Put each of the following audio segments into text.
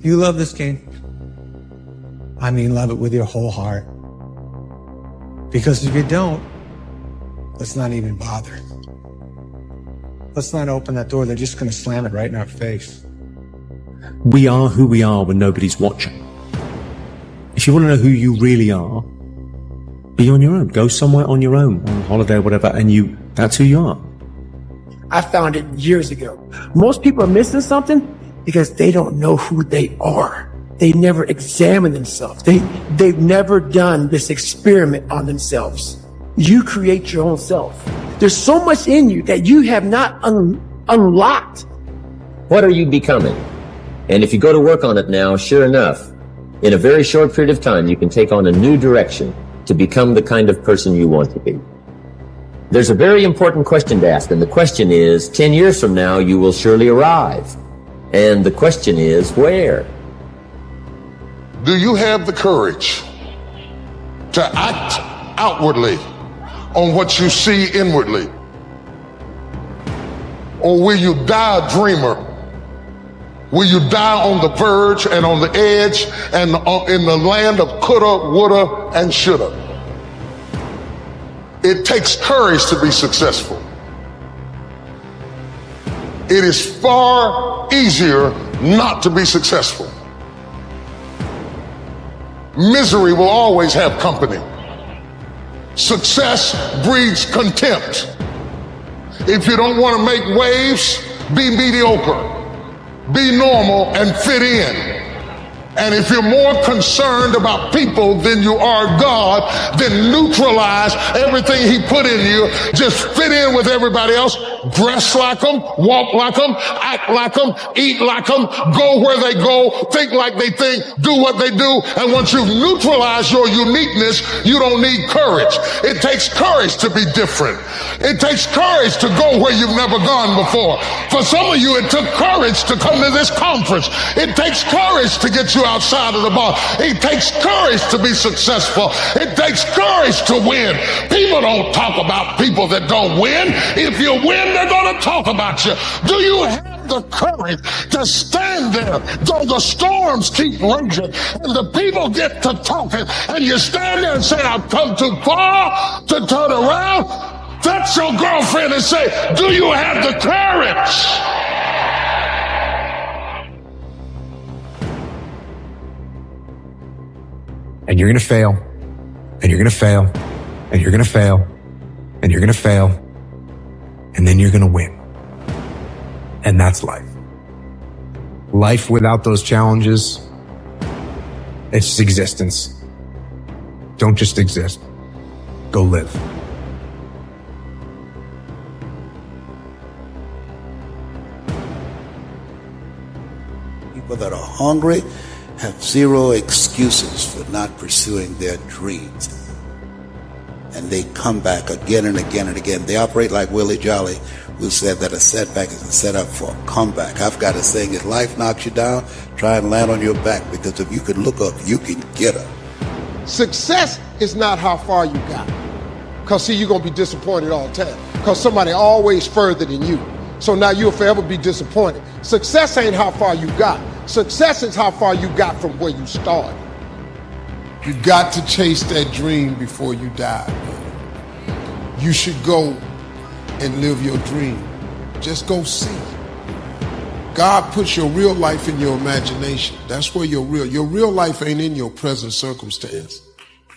You love this game. I mean, love it with your whole heart. Because if you don't, let's not even bother. Let's not open that door. They're just going to slam it right in our face. We are who we are when nobody's watching. If you want to know who you really are, be on your own. Go somewhere on your own, on holiday or whatever, and that's who you are. I found it years ago. Most people are missing something because they don't know who they are. They never examine themselves. They've never done this experiment on themselves. You create your own self. There's so much in you that you have not unlocked. What are you becoming? And if you go to work on it now, sure enough, in a very short period of time, you can take on a new direction to become the kind of person you want to be. There's a very important question to ask, and the question is, 10 years from now, you will surely arrive. And the question is, where? Do you have the courage to act outwardly on what you see inwardly? Or will you die a dreamer? Will you die on the verge and on the edge and in the land of coulda, woulda, and shoulda? It takes courage to be successful. It is far easier not to be successful. Misery will always have company. Success breeds contempt. If you don't want to make waves, be mediocre. Be normal and fit in. And if you're more concerned about people than you are God, then neutralize everything he put in you. Just fit in with everybody else. Dress like them, walk like them, act like them, eat like them, go where they go, think like they think, do what they do. And once you've neutralized your uniqueness, you don't need courage. It takes courage to be different. It takes courage to go where you've never gone before. For some of you, it took courage to come to this conference. It takes courage to get you outside of the bar. It takes courage to be successful. It takes courage to win. People don't talk about people that don't win. If you win, they're going to talk about you. Do you have the courage to stand there though the storms keep raging and the people get to talking and you stand there and say, I've come too far to turn around? That's your girlfriend and say, do you have the courage? And you're going to fail, and you're going to fail, and you're going to fail, and you're going to fail, and then you're going to win. And that's life. Life without those challenges, it's just existence. Don't just exist. Go live. People that are hungry have zero excuses for not pursuing their dreams. And they come back again and again and again. They operate like Willie Jolly, who said that a setback is a setup for a comeback. I've got a saying, if life knocks you down, try and land on your back, because if you can look up, you can get up. Success is not how far you got. Because see, you're going to be disappointed all the time. Because somebody always further than you. So now you'll forever be disappointed. Success ain't how far you got. Success is how far you got from where you started. You got to chase that dream before you die, man. You should go and live your dream. Just go see. God puts your real life in your imagination. That's where your real life ain't in your present circumstance.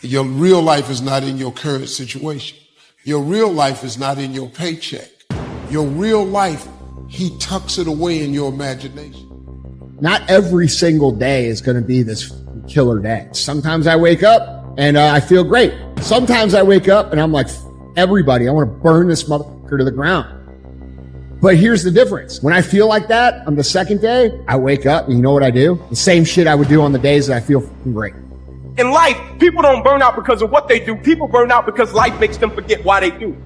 Your real life is not in your current situation. Your real life is not in your paycheck. Your real life, he tucks it away in your imagination. Not every single day is going to be this killer day. Sometimes I wake up and I feel great. Sometimes I wake up and I'm like, everybody, I want to burn this motherfucker to the ground. But here's the difference. When I feel like that on the second day, I wake up and you know what I do? The same shit I would do on the days that I feel great. In life, people don't burn out because of what they do. People burn out because life makes them forget why they do.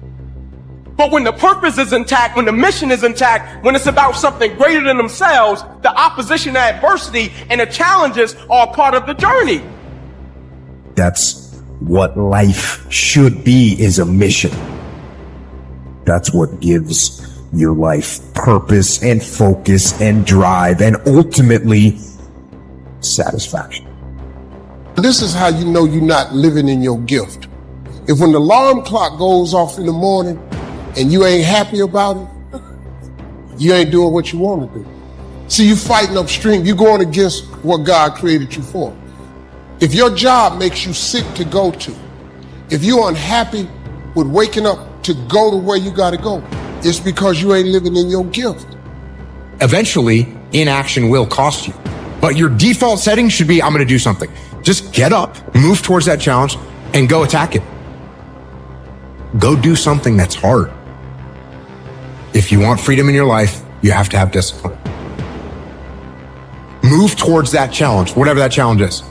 But when the purpose is intact, when the mission is intact, when it's about something greater than themselves, the opposition, the adversity, and the challenges are a part of the journey. That's what life should be, is a mission. That's what gives your life purpose and focus and drive and ultimately satisfaction. This is how you know you're not living in your gift. If when the alarm clock goes off in the morning and you ain't happy about it, you ain't doing what you want to do. See, you fighting upstream. You're going against what God created you for. If your job makes you sick to go to, if you're unhappy with waking up to go to where you got to go, it's because you ain't living in your gift. Eventually, inaction will cost you. But your default setting should be, I'm going to do something. Just get up, move towards that challenge, and go attack it. Go do something that's hard. If you want freedom in your life, you have to have discipline. Move towards that challenge, whatever that challenge is.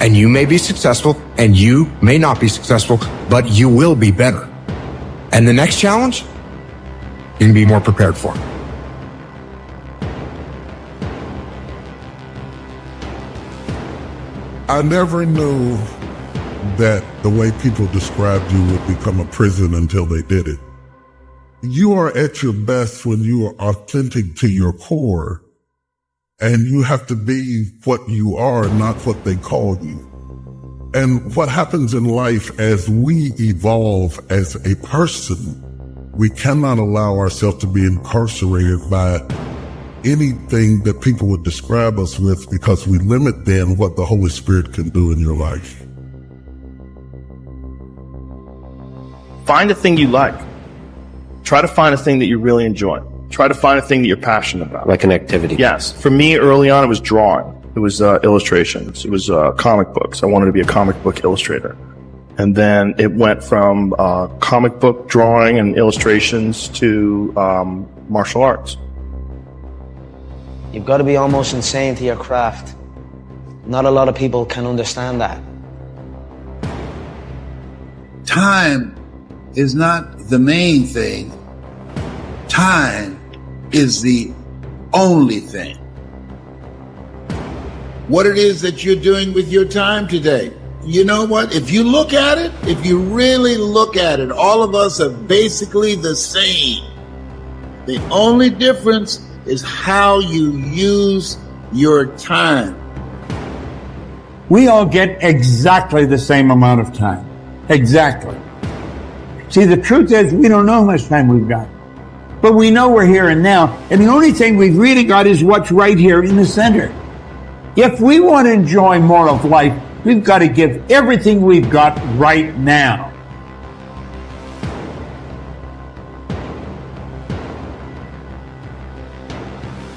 And you may be successful, and you may not be successful, but you will be better. And the next challenge, you can be more prepared for. I never knew that the way people described you would become a prison until they did it. You are at your best when you are authentic to your core, and you have to be what you are, not what they call you. And what happens in life as we evolve as a person, we cannot allow ourselves to be incarcerated by anything that people would describe us with, because we limit then what the Holy Spirit can do in your life. Find a thing you like. Try to find a thing that you really enjoy. Try to find a thing that you're passionate about. Like an activity. Yes. For me, early on, it was drawing. It was illustrations. It was comic books. I wanted to be a comic book illustrator. And then it went from comic book drawing and illustrations to martial arts. You've got to be almost insane to your craft. Not a lot of people can understand that. Time is not the main thing. Time is the only thing. What it is that you're doing with your time today. You know what? If you look at it, if you really look at it, all of us are basically the same. The only difference is how you use your time. We all get exactly the same amount of time. Exactly. See, the truth is we don't know how much time we've got. But we know we're here and now. And the only thing we've really got is what's right here in the center. If we want to enjoy more of life, we've got to give everything we've got right now.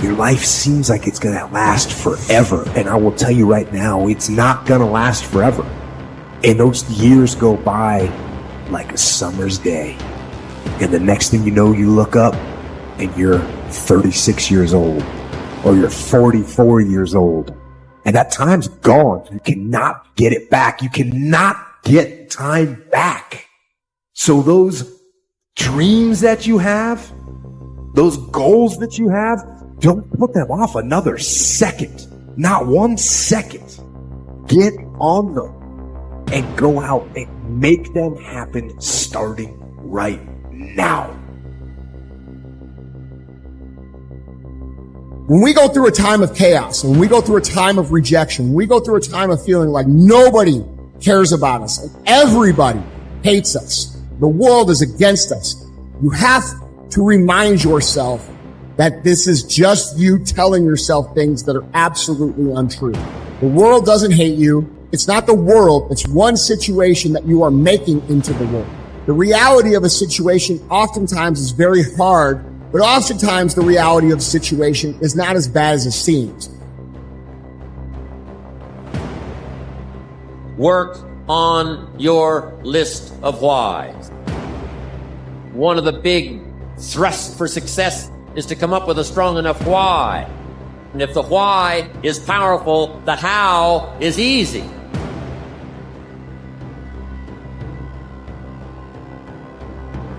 Your life seems like it's going to last forever. And I will tell you right now, it's not going to last forever. And those years go by like a summer's day. And the next thing you know, you look up and you're 36 years old, or you're 44 years old. And that time's gone. You cannot get it back. You cannot get time back. So those dreams that you have, those goals that you have, don't put them off another second. Not 1 second. Get on them and go out and make them happen starting right now. When we go through a time of chaos, when we go through a time of rejection, when we go through a time of feeling like nobody cares about us, and everybody hates us, the world is against us, you have to remind yourself that this is just you telling yourself things that are absolutely untrue. The world doesn't hate you. It's not the world. It's one situation that you are making into the world. The reality of a situation oftentimes is very hard, but oftentimes the reality of the situation is not as bad as it seems. Work on your list of whys. One of the big thrusts for success is to come up with a strong enough why. And if the why is powerful, the how is easy.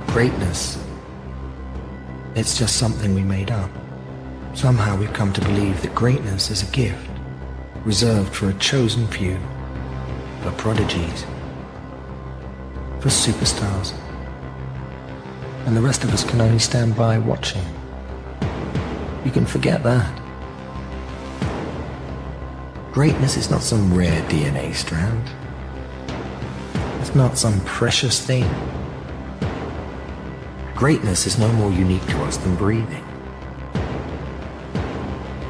Greatness, it's just something we made up. Somehow we've come to believe that greatness is a gift, reserved for a chosen few, for prodigies, for superstars. And the rest of us can only stand by watching. You can forget that. Greatness is not some rare DNA strand. It's not some precious thing. Greatness is no more unique to us than breathing.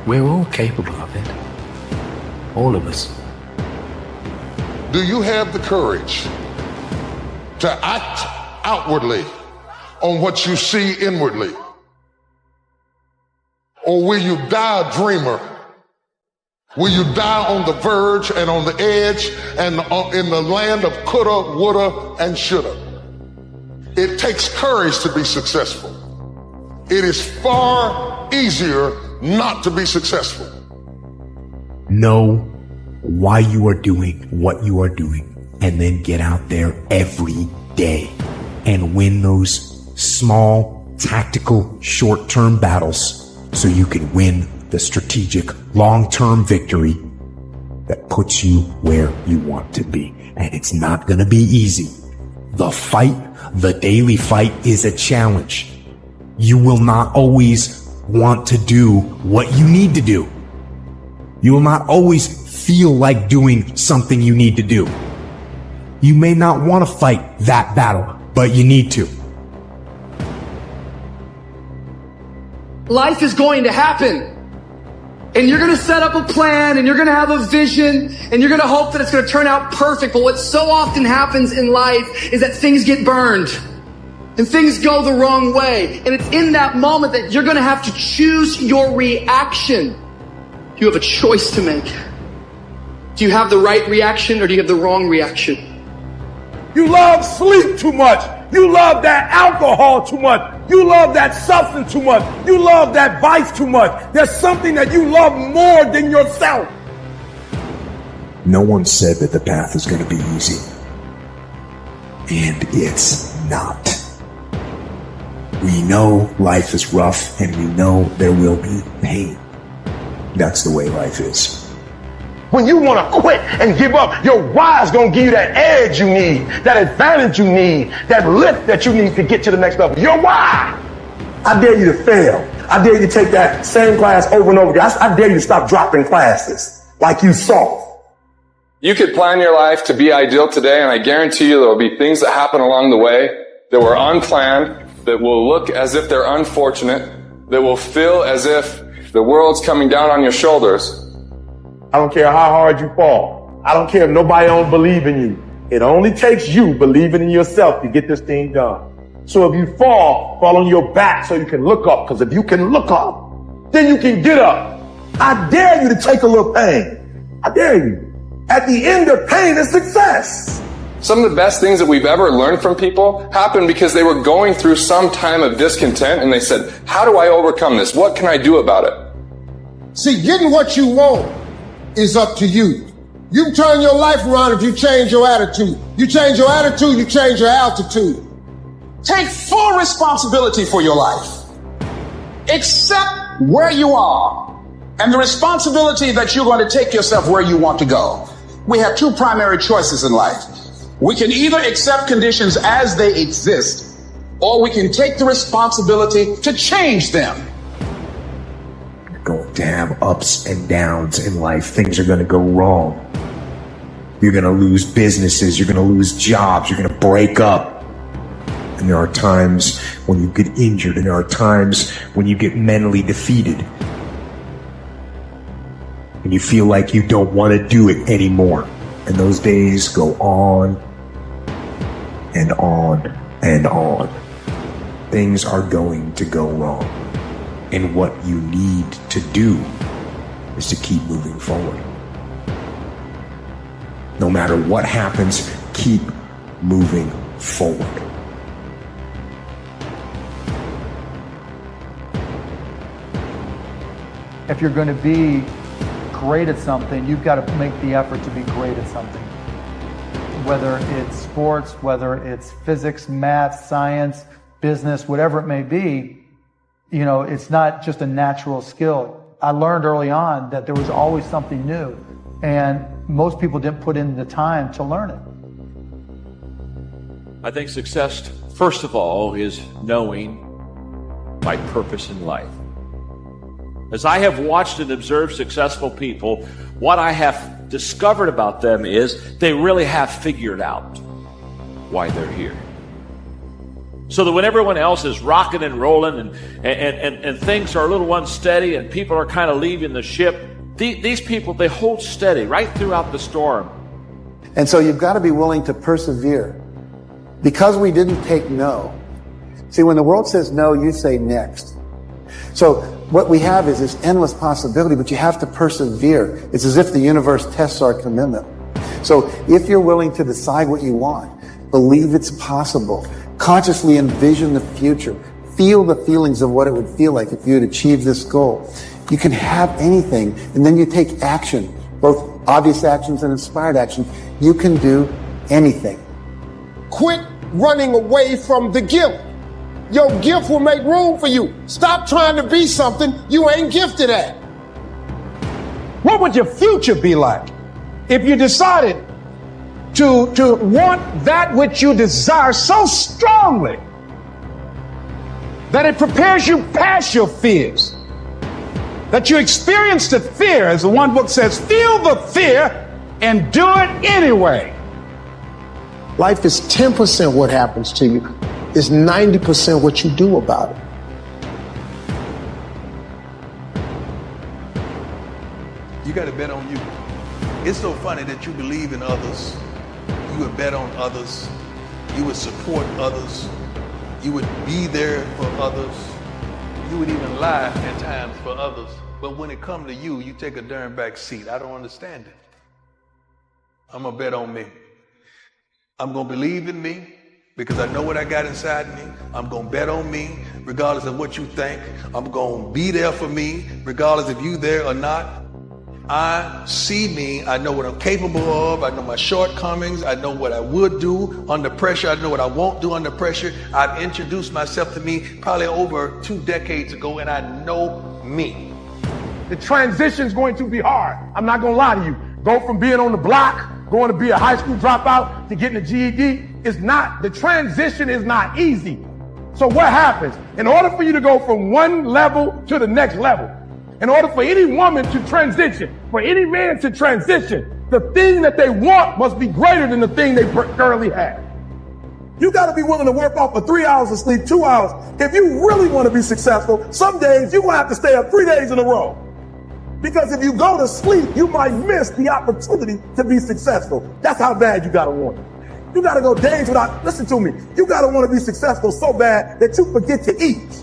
We're all capable of it. All of us. Do you have the courage to act outwardly on what you see inwardly? Or will you die a dreamer? Will you die on the verge and on the edge and in the land of coulda, woulda, and shoulda? It takes courage to be successful. It is far easier not to be successful. Know why you are doing what you are doing, and then get out there every day and win those small, tactical, short-term battles so you can win the strategic, long-term victory that puts you where you want to be. And it's not going to be easy. The fight, the daily fight, is a challenge. You will not always want to do what you need to do. You will not always feel like doing something you need to do. You may not want to fight that battle, but you need to. Life is going to happen. And you're going to set up a plan, and you're going to have a vision, and you're going to hope that it's going to turn out perfect. But what so often happens in life is that things get burned. And things go the wrong way. And it's in that moment that you're going to have to choose your reaction. You have a choice to make. Do you have the right reaction, or do you have the wrong reaction? You love sleep too much. You love that alcohol too much. You love that substance too much. You love that vice too much. There's something that you love more than yourself. No one said that the path is going to be easy. And it's not. We know life is rough, and we know there will be pain. That's the way life is. When you want to quit and give up, your why is going to give you that edge you need, that advantage you need, that lift that you need to get to the next level. Your why. I dare you to fail. I dare you to take that same class over and over again. I dare you to stop dropping classes like you saw. You could plan your life to be ideal today, and I guarantee you there will be things that happen along the way that were unplanned, that will look as if they're unfortunate, that will feel as if the world's coming down on your shoulders. I don't care how hard you fall. I don't care if nobody don't believe in you. It only takes you believing in yourself to get this thing done. So if you fall on your back so you can look up, because if you can look up, then you can get up. I dare you to take a little pain. I dare you. At the end of pain is success. Some of the best things that we've ever learned from people happened because they were going through some time of discontent, and they said, how do I overcome this? What can I do about it? See, getting what you want is up to you. You can turn your life around if you change your attitude. You change your attitude, you change your altitude. Take full responsibility for your life. Accept where you are and the responsibility that you're going to take yourself where you want to go. We have two primary choices in life. We can either accept conditions as they exist, or we can take the responsibility to change them. You're going to have ups and downs in life. Things are going to go wrong. You're going to lose businesses. You're going to lose jobs. You're going to break up. And there are times when you get injured, and there are times when you get mentally defeated. And you feel like you don't want to do it anymore. And those days go on and on and on. Things are going to go wrong. And what you need to do is to keep moving forward. No matter what happens, keep moving forward. If you're going to be great at something, you've got to make the effort to be great at something. Whether it's sports, whether it's physics, math, science, business, whatever it may be, you know, it's not just a natural skill. I learned early on that there was always something new, and most people didn't put in the time to learn it. I think success, first of all, is knowing my purpose in life. As I have watched and observed successful people, what I have discovered about them is they really have figured out why they're here. So that when everyone else is rocking and rolling and things are a little unsteady and people are kind of leaving the ship, these people, they hold steady right throughout the storm. And so you've got to be willing to persevere. Because we didn't take no. See, when the world says no, you say next. So what we have is this endless possibility, but you have to persevere. It's as if the universe tests our commitment. So if you're willing to decide what you want, believe it's possible, consciously envision the future, feel the feelings of what it would feel like if you had achieved this goal, you can have anything, and then you take action, both obvious actions and inspired actions. You can do anything. Quit running away from the gift. Your gift will make room for you. Stop trying to be something you ain't gifted at. What would your future be like if you decided to want that which you desire so strongly that it prepares you past your fears? That you experience the fear, as the one book says, feel the fear and do it anyway. Life is 10% what happens to you. It's 90% what you do about it. You got to bet on you. It's so funny that you believe in others. You would bet on others. You would support others. You would be there for others. You would even lie at times for others. But when it comes to you, you take a darn back seat. I don't understand it. I'm going to bet on me. I'm going to believe in me because I know what I got inside me. I'm going to bet on me regardless of what you think. I'm going to be there for me regardless if you there or not. I see me. I know what I'm capable of. I know my shortcomings. I know what I would do under pressure. I know what I won't do under pressure. I've introduced myself to me probably over 2 decades ago, and I know me. The transition is going to be hard. I'm not going to lie to you. Go from being on the block, going to be a high school dropout, to getting a GED, the transition is not easy. So what happens? In order for you to go from one level to the next level, in order for any woman to transition, for any man to transition, the thing that they want must be greater than the thing they currently have. You got to be willing to work off for 3 hours of sleep, 2 hours. If you really want to be successful, some days you're going to have to stay up 3 days in a row. Because if you go to sleep, you might miss the opportunity to be successful. That's how bad you got to want it. You got to go days without, listen to me, you got to want to be successful so bad that you forget to eat.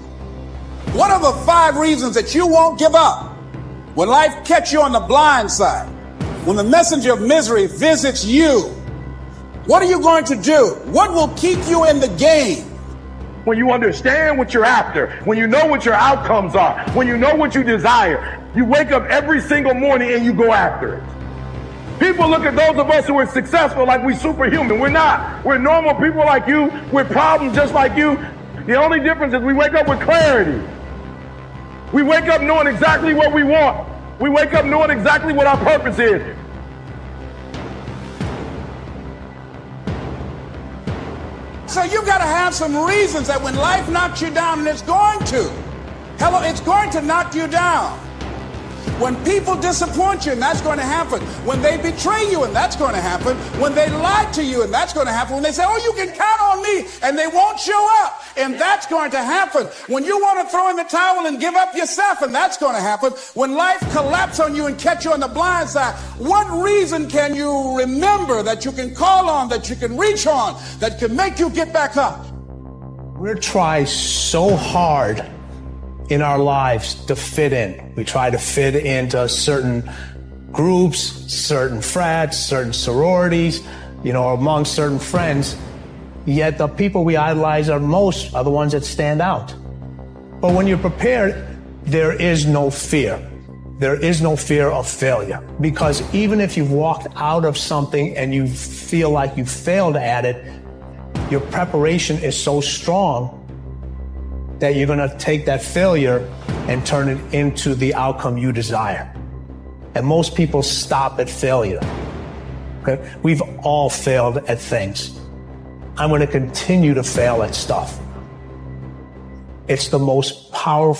What are the 5 reasons that you won't give up when life catch you on the blind side? When the messenger of misery visits you, what are you going to do? What will keep you in the game? When you understand what you're after, when you know what your outcomes are, when you know what you desire, you wake up every single morning and you go after it. People look at those of us who are successful like we're superhuman. We're not. We're normal people like you with problems just like you. The only difference is we wake up with clarity. We wake up knowing exactly what we want. We wake up knowing exactly what our purpose is. So you got to have some reasons that when life knocks you down, and it's going to, it's going to knock you down. When people disappoint you, and that's going to happen. When they betray you, and that's going to happen. When they lie to you, and that's going to happen. When they say, oh, you can count on me, and they won't show up, and that's going to happen. When you want to throw in the towel and give up yourself, and that's going to happen. When life collapses on you and catch you on the blind side, what reason can you remember that you can call on, that you can reach on, that can make you get back up? We're trying so hard in our lives to fit in. We try to fit into certain groups, certain frats, certain sororities, among certain friends. Yet the people we idolize most are the ones that stand out. But when you're prepared, there is no fear. There is no fear of failure. Because even if you've walked out of something and you feel like you failed at it, your preparation is so strong that you're going to take that failure and turn it into the outcome you desire. And most people stop at failure. Okay? We've all failed at things. I'm going to continue to fail at stuff. It's the most powerful